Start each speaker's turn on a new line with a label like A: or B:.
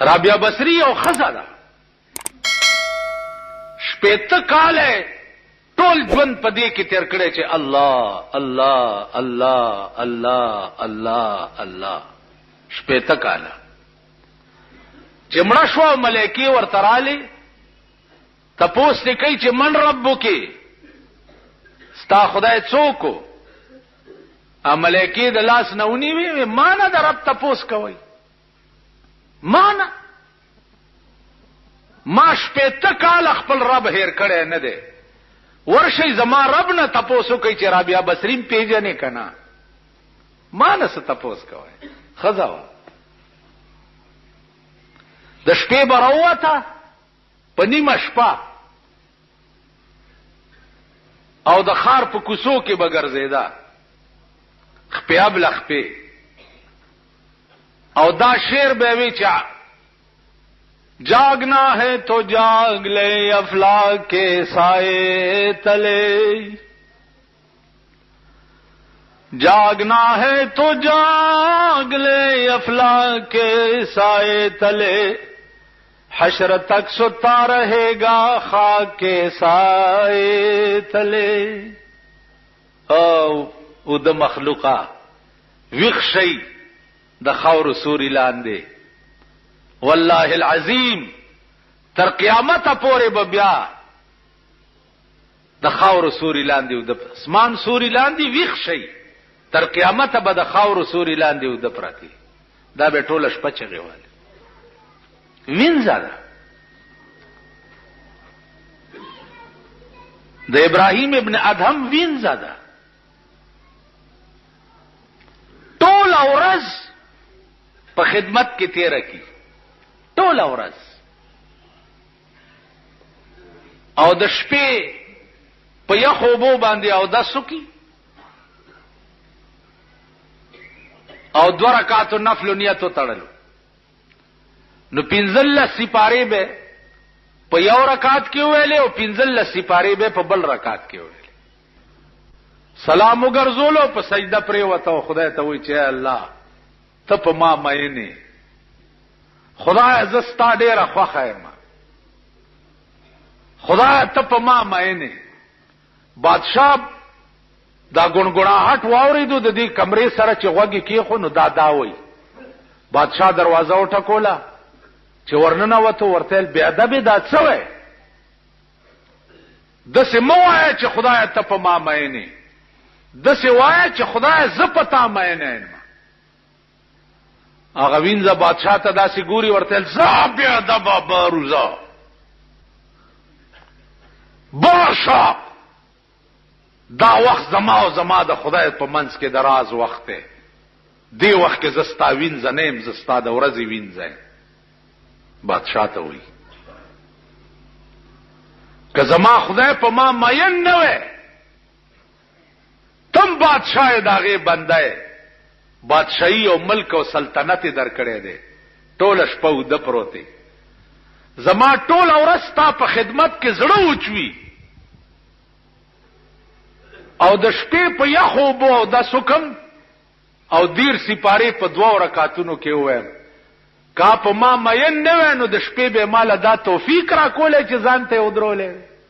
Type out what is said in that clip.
A: رابعیه بصری او خزه ده 80 کاله ټول ژوند په دې کې تیر کړی چې الله الله الله الله الله الله 80 کاله چې مړه شو ملایکی ورته رالی تپوس نه کوي چې من ربک ستا خدای څوک ا ملایکی د لاس نه ونیوي ما نه د رب تپوس کوي ما نه ما 80 کال خپل رب هیر کړی نه دی ورشي زما رب نه تپوسو کوي چې رابعیه بصری پیژنې کنه ما نه څه تپوس کوي خزاوه د شپې براوته په نیمه شپه او د خار په کوڅو کې بګرځیدا خپیا بل خپې او دا شعر به وی چې جاگنا ہے تو جاگ لے افلاک کے سائے تلے جاگنا ہے تو جاگ لے افلاک کے سائے تلے حشر تک ستا رہے گا خاک کے سائے تلے او د مخلوقا ویخشی د خاور سوری لاندې والله العظیم تر قیامت پورې بیا د خاور سوری لاندې او د اسمان سوری لاندې ویخ شي تر قیامت به د خاور سوری لاندې او د پراتی دا به ټوله شپه چغیواله وینځه د ابراهیم ابن ادهم وینځه ده ټول ورځ په خدمت کې تیر کی ټول ورځ او د شپې په یخو بو باندې او د سکی او 2 رکعات نفل نیت تړلو نو 15 سپاره به په یو رکعت کې ویلې او 15 سپاره به په بل رکعت کې ویلې سلام وګرځولو په سجده پرې وته خدای ته وی چې الله ته په ما مینه خدای زستا ډیره خوخه یم خدای ته په ما مینه بادشاہ دا ګونګړاهټ واوریدو د دې کمرې سره چې غوږی کې خو نو دا وای بادشاہ دروازه وټکولا چې ورننه وته ورتل بی ادب دا څه وای د سموای چې خدای ته په ما مینه د سوای چې خدای ز پتا مینه هغه وینځه بادشاہ ته داسې ګوري ورتل زابیا د بابا روزا باشا دا وخت زما د خدای په منځ کې دراز وخت دی دی وخت کې زستا وینځه نیم زستا د ورځې وینځه بادشاہ ته وی که زما خدای په ما مین نه وي تم بادشاہ داغه بندای بادشاہي او ملک او سلطنت درکړې دي ټول شپه د پروتي زما ټول اورستا په خدمت کې زړه اوچوي او د شپې په یخو بو د سکم او دیر سپاره په 2 رکعاتونو کې وایم کا په ما مین نه وینو د شپې به مال دا توفیق را کولې چې ځان ته ودرولې